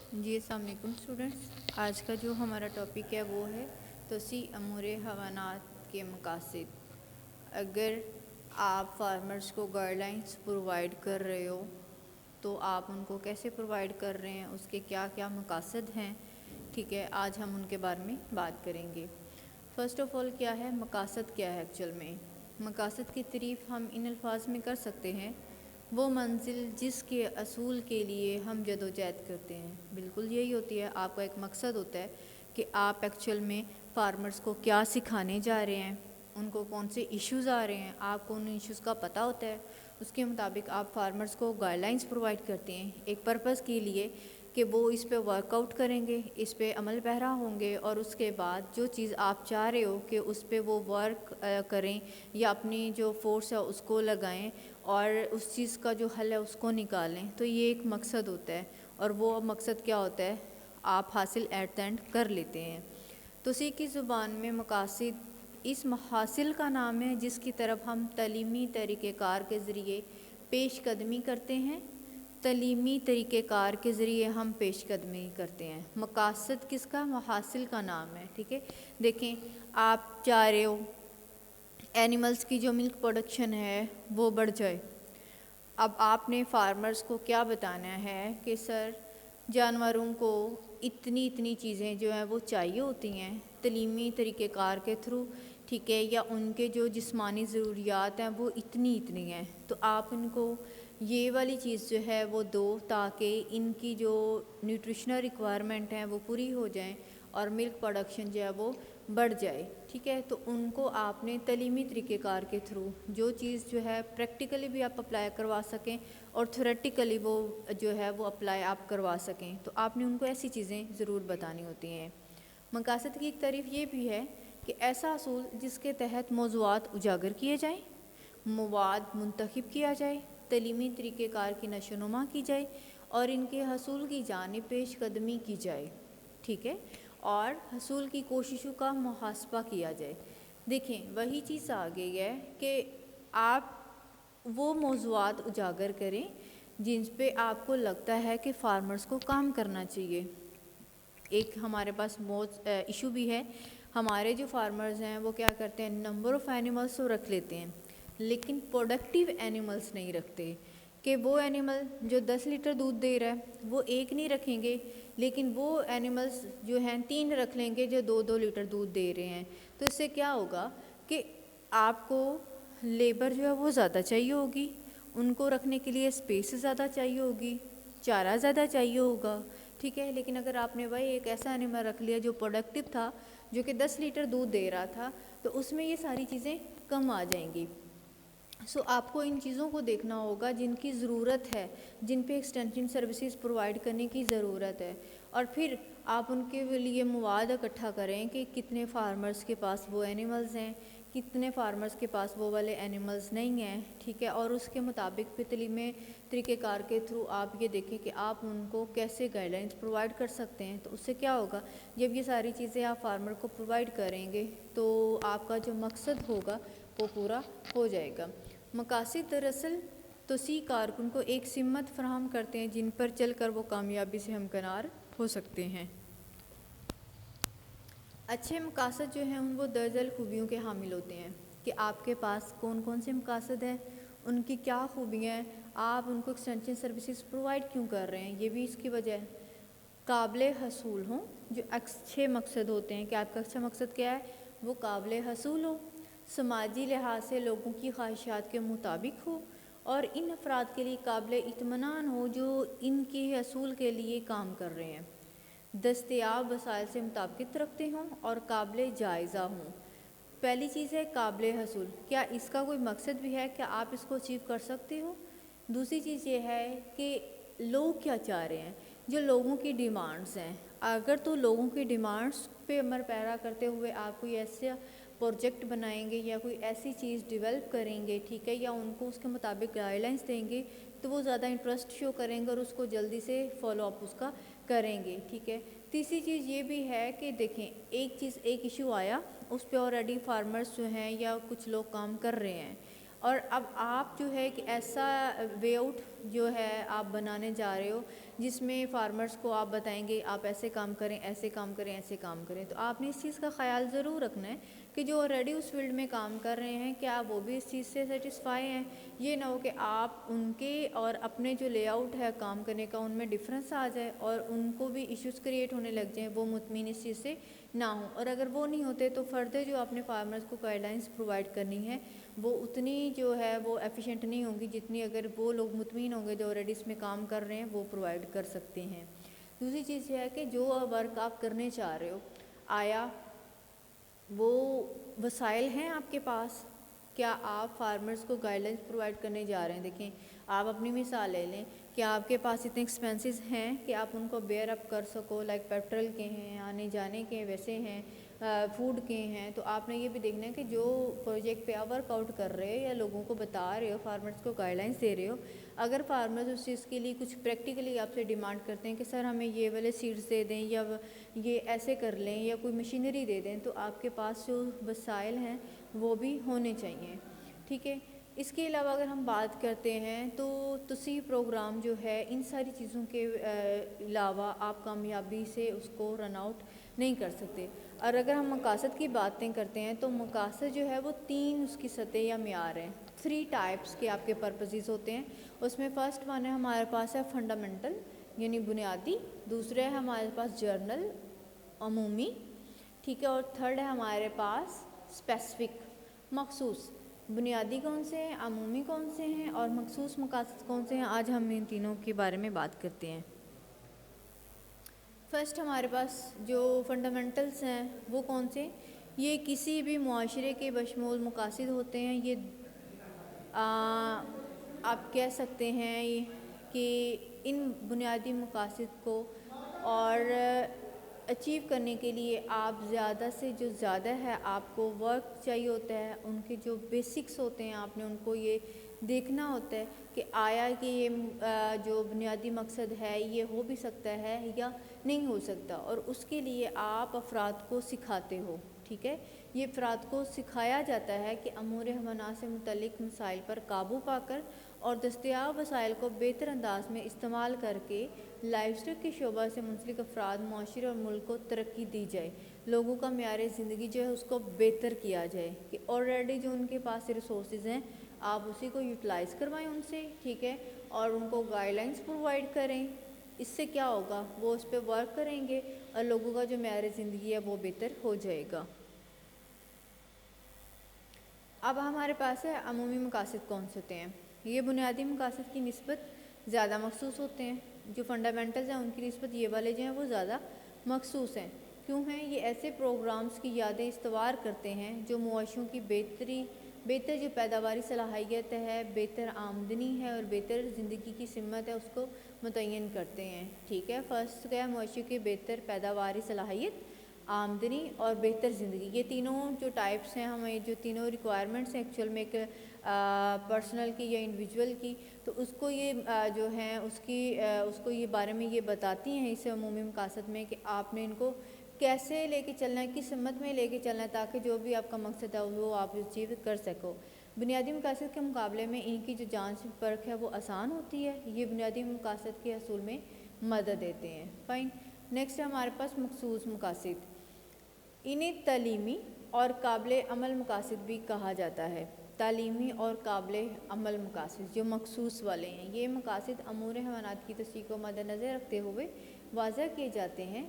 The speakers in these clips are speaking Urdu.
جی السلام علیکم اسٹوڈنٹس. آج کا جو ہمارا ٹاپک ہے وہ ہے توسیع امور حیوانات کے مقاصد. اگر آپ فارمرز کو گائیڈ لائنس پرووائڈ کر رہے ہو تو آپ ان کو کیسے پرووائڈ کر رہے ہیں, اس کے کیا کیا مقاصد ہیں. ٹھیک ہے, آج ہم ان کے بارے میں بات کریں گے. فرسٹ آف آل کیا ہے مقاصد, کیا ہے ایکچوئل میں. مقاصد کی تعریف ہم ان الفاظ میں کر سکتے ہیں: وہ منزل جس کے اصول کے لیے ہم جدوجہد کرتے ہیں. بالکل یہی ہوتی ہے, آپ کا ایک مقصد ہوتا ہے کہ آپ ایکچوئل میں فارمرز کو کیا سکھانے جا رہے ہیں, ان کو کون سے ایشوز آ رہے ہیں, آپ کو ان ایشوز کا پتہ ہوتا ہے. اس کے مطابق آپ فارمرز کو گائیڈ لائنس پرووائڈ کرتے ہیں ایک پرپز کے لیے کہ وہ اس پہ ورک آؤٹ کریں گے, اس پہ عمل پیرا ہوں گے, اور اس کے بعد جو چیز آپ چاہ رہے ہو کہ اس پہ وہ ورک کریں یا اپنی جو فورس ہے اس کو لگائیں اور اس چیز کا جو حل ہے اس کو نکالیں. تو یہ ایک مقصد ہوتا ہے, اور وہ مقصد کیا ہوتا ہے آپ حاصل ایٹ دا اینڈ کر لیتے ہیں. توسیع کی زبان میں مقاصد اس حاصل کا نام ہے جس کی طرف ہم تعلیمی طریقہ کار کے ذریعے پیش قدمی کرتے ہیں. تعلیمی طریقہ کار کے ذریعے ہم پیش قدمی کرتے ہیں. مقاصد کس کا, محاصل کا نام ہے. ٹھیک ہے, دیکھیں آپ چاہ رہے ہو اینیملز کی جو ملک پروڈکشن ہے وہ بڑھ جائے. اب آپ نے فارمرز کو کیا بتانا ہے کہ سر جانوروں کو اتنی چیزیں جو ہیں وہ چاہیے ہوتی ہیں تعلیمی طریقہ کار کے تھرو. ٹھیک ہے, یا ان کے جو جسمانی ضروریات ہیں وہ اتنی ہیں, تو آپ ان کو یہ والی چیز جو ہے وہ دو تاکہ ان کی جو نیوٹریشنل ریکوائرمنٹ ہیں وہ پوری ہو جائیں اور ملک پروڈکشن جو ہے وہ بڑھ جائے. ٹھیک ہے, تو ان کو آپ نے تعلیمی طریقہ کار کے تھرو جو چیز جو ہے پریکٹیکلی بھی آپ اپلائی کروا سکیں اور تھیوریٹیکلی وہ جو ہے وہ اپلائی آپ کروا سکیں, تو آپ نے ان کو ایسی چیزیں ضرور بتانی ہوتی ہیں. مقاصد کی ایک تعریف یہ بھی ہے کہ ایسا اصول جس کے تحت موضوعات اجاگر کیے جائیں, مواد منتخب کیا جائے, تعلیمی طریقہ کار کی نشو و نما کی جائے اور ان کے حصول کی جانب پیش قدمی کی جائے. ٹھیک ہے, اور حصول کی کوششوں کا محاسبہ کیا جائے. دیکھیں وہی چیز آ گئی ہے کہ آپ وہ موضوعات اجاگر کریں جن پہ آپ کو لگتا ہے کہ فارمرز کو کام کرنا چاہیے. ایک ہمارے پاس بہت ایشو بھی ہے, ہمارے جو فارمرز ہیں وہ کیا کرتے ہیں نمبر آف اینیملز تو رکھ لیتے ہیں لیکن پروڈکٹیو اینیملز نہیں رکھتے. کہ وہ اینیمل جو 10 لیٹر دودھ دے رہا ہے وہ ایک نہیں رکھیں گے, لیکن وہ اینیملز جو ہیں 3 رکھ لیں گے جو 2 لیٹر دودھ دے رہے ہیں. تو اس سے کیا ہوگا کہ آپ کو لیبر جو ہے وہ زیادہ چاہیے ہوگی, ان کو رکھنے کے لیے اسپیس زیادہ چاہیے ہوگی, چارہ زیادہ چاہیے ہوگا. ٹھیک ہے, لیکن اگر آپ نے وہی ایک ایسا اینیمل رکھ لیا جو پروڈکٹیو تھا, جو کہ 10 لیٹر دودھ دے رہا تھا, تو اس میں یہ ساری چیزیں کم آ جائیں گی. سو آپ کو ان چیزوں کو دیکھنا ہوگا جن کی ضرورت ہے, جن پہ ایکسٹینشن سروسز پرووائڈ کرنے کی ضرورت ہے, اور پھر آپ ان کے لیے مواد اکٹھا کریں کہ کتنے فارمرز کے پاس وہ اینیملز ہیں, کتنے فارمرز کے پاس وہ والے اینیملز نہیں ہیں. ٹھیک ہے, اور اس کے مطابق پھر تعلیمی طریقہ کار کے تھرو آپ یہ دیکھیں کہ آپ ان کو کیسے گائیڈ لائنس پرووائڈ کر سکتے ہیں. تو اس سے کیا ہوگا, جب یہ ساری چیزیں آپ فارمر کو پرووائڈ کریں گے تو آپ کا جو مقصد ہوگا وہ پورا ہو جائے گا. مقاصد دراصل توسیع کارکن کو ایک سمت فراہم کرتے ہیں جن پر چل کر وہ کامیابی سے ہمکنار ہو سکتے ہیں. اچھے مقاصد جو ہیں ان وہ درج ذیل خوبیوں کے حامل ہوتے ہیں کہ آپ کے پاس کون کون سے مقاصد ہیں, ان کی کیا خوبیاں ہیں, آپ ان کو ایکسٹینشن سروسز پرووائڈ کیوں کر رہے ہیں, یہ بھی اس کی وجہ ہے. قابل حصول ہوں, جو اچھے مقصد ہوتے ہیں کہ آپ کا اچھا مقصد کیا ہے وہ قابل حصول ہو, سماجی لحاظ سے لوگوں کی خواہشات کے مطابق ہو, اور ان افراد کے لیے قابل اطمینان ہو جو ان کے حصول کے لیے کام کر رہے ہیں, دستیاب وسائل سے مطابقت رکھتے ہوں اور قابل جائزہ ہوں. پہلی چیز ہے قابل حصول, کیا اس کا کوئی مقصد بھی ہے, کیا آپ اس کو اچیو کر سکتے ہو. دوسری چیز یہ ہے کہ لوگ کیا چاہ رہے ہیں, جو لوگوں کی ڈیمانڈز ہیں, اگر تو لوگوں کی ڈیمانڈز پہ عمل پیرا کرتے ہوئے آپ کوئی ایسا پروجیکٹ بنائیں گے یا کوئی ایسی چیز ڈیولپ کریں گے, ٹھیک ہے, یا ان کو اس کے مطابق گائیڈ لائنس دیں گے تو وہ زیادہ انٹرسٹ شو کریں گے اور اس کو جلدی سے فالو اپ اس کا کریں گے. ٹھیک ہے, تیسری چیز یہ بھی ہے کہ دیکھیں ایک ایشو آیا, اس پہ آلریڈی فارمرز جو ہیں یا کچھ لوگ کام کر رہے ہیں, اور اب آپ جو ہے کہ ایسا وے آؤٹ جو ہے آپ بنانے جا رہے ہو جس میں فارمرز کو آپ بتائیں گے آپ ایسے کام کریں، ایسے کام کریں، ایسے کام کریں، تو آپ نے اس چیز کا خیال ضرور رکھنا ہے کہ جو آلریڈی اس فیلڈ میں کام کر رہے ہیں کیا وہ بھی اس چیز سے سیٹسفائی ہیں. یہ نہ ہو کہ آپ ان کے اور اپنے جو لے آؤٹ ہے کام کرنے کا ان میں ڈفرینس آ جائے اور ان کو بھی ایشوز کریٹ ہونے لگ جائیں، وہ مطمئن اس چیز سے نہ ہوں. اور اگر وہ نہیں ہوتے تو فردر جو آپ نے فارمرز کو گائیڈ لائنس پرووائڈ کرنی ہے وہ اتنی جو ہے وہ ایفیشینٹ نہیں ہوں گی جتنی اگر وہ لوگ مطمئن ہوں گے جو آلریڈی اس میں کام کر رہے ہیں وہ پرووائڈ کر سکتے ہیں. دوسری چیز یہ ہے کہ جو ورک آپ کرنے چاہ رہے ہو آیا وہ وسائل ہیں آپ کے پاس؟ کیا آپ فارمرز کو گائیڈ لائنس پرووائڈ کرنے جا رہے ہیں؟ دیکھیں آپ اپنی مثال لے لیں کہ آپ کے پاس اتنے ایکسپینسز ہیں کہ آپ ان کو بیئر اپ کر سکو، لائک پیٹرول کے ہیں، آنے جانے کے ویسے ہیں، فوڈ کے ہیں. تو آپ نے یہ بھی دیکھنا ہے کہ جو پروجیکٹ پہ آپ ورک آؤٹ کر رہے ہو یا لوگوں کو بتا رہے ہو، فارمرز کو گائیڈ لائنس دے رہے ہو، اگر فارمرز اس چیز کے لیے کچھ پریکٹیکلی آپ سے ڈیمانڈ کرتے ہیں کہ سر ہمیں یہ والے سیڈز دے دیں یا یہ ایسے کر لیں یا کوئی مشینری دے دیں، تو آپ کے پاس جو وسائل ہیں وہ بھی ہونے چاہیے. ٹھیک ہے. اس کے علاوہ اگر ہم بات کرتے ہیں تو تسی پروگرام جو ہے ان ساری چیزوں کے علاوہ آپ کامیابی سے اس کو رن آؤٹ نہیں کر سکتے. اور اگر ہم مقاصد کی باتیں کرتے ہیں تو مقاصد جو ہے وہ 3 اس کی سطح یا معیار ہیں. 3 ٹائپس کے آپ کے پرپزز ہوتے ہیں. اس میں فرسٹ ون ہے ہمارے پاس ہے فنڈامنٹل یعنی بنیادی، دوسرے ہے ہمارے پاس جرنل عمومی، ٹھیک ہے، اور تھرڈ ہے ہمارے پاس اسپیسیفک مخصوص. بنیادی کون سے ہیں، عمومی کون سے ہیں اور مخصوص مقاصد کون سے ہیں، آج ہم ان تینوں کے بارے میں بات کرتے ہیں. فرسٹ ہمارے پاس جو فنڈامنٹلس ہیں وہ کون سے؟ یہ کسی بھی معاشرے کے بشمول مقاصد ہوتے ہیں. یہ آپ کہہ سکتے ہیں کہ ان بنیادی مقاصد کو اور اچیو کرنے کے لیے آپ زیادہ سے جو زیادہ ہے آپ کو ورک چاہیے ہوتا ہے، ان کے جو بیسکس ہوتے ہیں آپ نے ان کو یہ دیکھنا ہوتا ہے کہ آیا کہ یہ جو بنیادی مقصد ہے یہ ہو بھی سکتا ہے یا نہیں ہو سکتا، اور اس کے لیے آپ افراد کو سکھاتے ہو. ٹھیک ہے. یہ افراد کو سکھایا جاتا ہے کہ امور حیوانات سے متعلق مسائل پر قابو پا کر اور دستیاب وسائل کو بہتر انداز میں استعمال کر کے لائف اسٹاک کے شعبہ سے منسلک افراد، معاشرے اور ملک کو ترقی دی جائے، لوگوں کا معیار زندگی جو ہے اس کو بہتر کیا جائے کہ آلریڈی جو ان کے پاس ریسورسز ہیں آپ اسی کو یوٹیلائز کروائیں ان سے. ٹھیک ہے. اور ان کو گائیڈ لائنس پرووائڈ کریں. اس سے کیا ہوگا، وہ اس پہ ورک کریں گے اور لوگوں کا جو معیار زندگی ہے وہ بہتر ہو جائے گا. اب ہمارے پاس ہے عمومی مقاصد کون سے ہوتے ہیں. یہ بنیادی مقاصد کی نسبت زیادہ مخصوص ہوتے ہیں. جو فنڈامنٹلز ہیں ان کی نسبت یہ والے جو ہیں وہ زیادہ مخصوص ہیں. کیوں ہیں؟ یہ ایسے پروگرامز کی یادیں استوار کرتے ہیں جو معاشیوں کی بہتر جو پیداواری صلاحیت ہے، بہتر آمدنی ہے اور بہتر زندگی کی سمت ہے اس کو متعین کرتے ہیں. ٹھیک ہے. فرسٹ کیا ہے؟ معاشیوں کی بہتر پیداواری صلاحیت، آمدنی اور بہتر زندگی. یہ تینوں جو ٹائپس ہیں، ہمیں جو تینوں ریکوائرمنٹس ہیں ایکچوئل میں ایک پرسنل کی یا انڈیویجول کی، تو اس کو یہ جو ہیں اس کو یہ بارے میں یہ بتاتی ہیں اس عمومی مقاصد میں کہ آپ نے ان کو کیسے لے کے چلنا ہے، کس سمت میں لے کے چلنا ہے تاکہ جو بھی آپ کا مقصد ہے وہ آپ اچیو کر سکو. بنیادی مقاصد کے مقابلے میں ان کی جو جانچ پرکھ ہے وہ آسان ہوتی ہے. یہ بنیادی مقاصد کے حصول میں مدد دیتے ہیں. فائن. نیکسٹ ہے ہمارے پاس مخصوص مقاصد. انہیں تعلیمی اور قابل عمل مقاصد بھی کہا جاتا ہے. تعلیمی اور قابل عمل مقاصد جو مخصوص والے ہیں، یہ مقاصد امور حیوانات کی تصحیح کو مد نظر رکھتے ہوئے واضح کیے جاتے ہیں.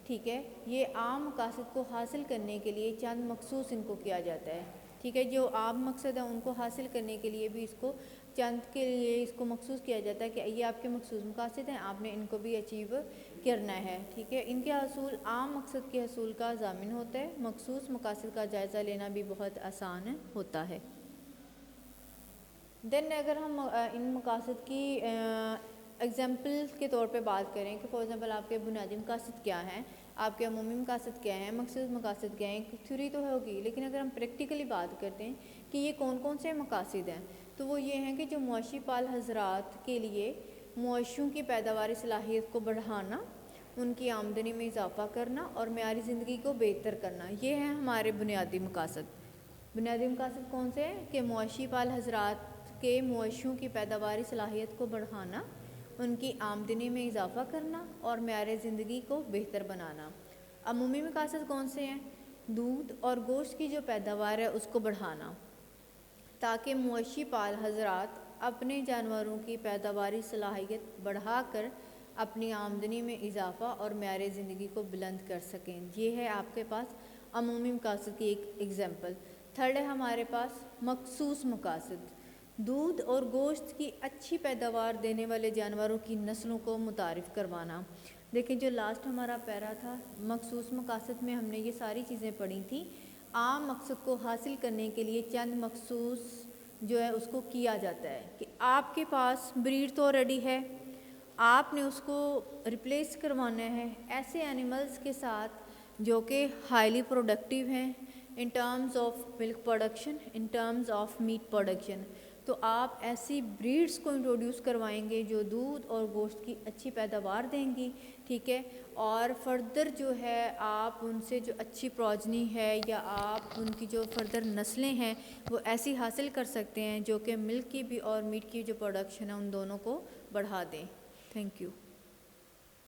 ٹھیک ہے. یہ عام مقاصد کو حاصل کرنے کے لیے چند مخصوص ان کو کیا جاتا ہے. ٹھیک ہے. جو عام مقصد ہے ان کو حاصل کرنے کے لیے بھی اس کو چند کے لیے اس کو مخصوص کیا جاتا ہے کہ یہ آپ کے مخصوص مقاصد ہیں، آپ نے ان کو بھی اچیو کرنا ہے. ٹھیک ہے. ان کے حصول عام مقصد کے حصول کا ضامن ہوتا ہے. مخصوص مقاصد کا جائزہ لینا بھی بہت آسان ہوتا ہے. دین اگر ہم ان مقاصد کی ایگزامپل کے طور پہ بات کریں کہ فار ایگزامپل آپ کے بنیادی مقاصد کیا ہیں، آپ کے عمومی مقاصد کیا ہیں، مخصوص مقاصد کیا ہیں، تھیوری تو ہوگی لیکن اگر ہم پریکٹیکلی بات کرتے ہیں کہ یہ کون کون سے مقاصد ہیں تو وہ یہ ہیں کہ جو مویشی پال حضرات کے لیے مویشیوں کی پیداواری صلاحیت کو بڑھانا، ان کی آمدنی میں اضافہ کرنا اور معیاری زندگی کو بہتر کرنا، یہ ہیں ہمارے بنیادی مقاصد. بنیادی مقاصد کون سے ہیں کہ مویشی پال حضرات کے مویشیوں کی پیداواری صلاحیت کو بڑھانا، ان کی آمدنی میں اضافہ کرنا اور معیار زندگی کو بہتر بنانا۔ عمومی مقاصد کون سے ہیں؟ دودھ اور گوشت کی جو پیداوار ہے اس کو بڑھانا، تاکہ مویشی پال حضرات اپنے جانوروں کی پیداواری صلاحیت بڑھا کر اپنی آمدنی میں اضافہ اور معیار زندگی کو بلند کر سکیں۔ یہ ہے آپ کے پاس عمومی مقاصد کی ایک ایگزامپل۔ تھرڈ ہے ہمارے پاس مخصوص مقاصد۔ دودھ اور گوشت کی اچھی پیداوار دینے والے جانوروں کی نسلوں کو متعارف کروانا۔ دیکھیں جو لاسٹ ہمارا پیرا تھا، مخصوص مقاصد میں ہم نے یہ ساری چیزیں پڑھی تھیں۔ عام مقصد کو حاصل کرنے کے لیے چند مخصوص جو ہے اس کو کیا جاتا ہے کہ آپ کے پاس بریڈ تو ریڈی ہے، آپ نے اس کو ریپلیس کروانا ہے ایسے اینیملز کے ساتھ جو کہ ہائیلی پروڈکٹیو ہیں in terms of milk production, in terms of meat production. تو آپ ایسی بریڈز کو انٹروڈیوس کروائیں گے جو دودھ اور گوشت کی اچھی پیداوار دیں گی، ٹھیک ہے، اور فردر جو ہے آپ ان سے جو اچھی پروجنی ہے یا آپ ان کی جو فردر نسلیں ہیں وہ ایسی حاصل کر سکتے ہیں جو کہ ملک کی بھی اور میٹ کی جو پروڈکشن ہے ان دونوں کو بڑھا دیں۔ Thank you.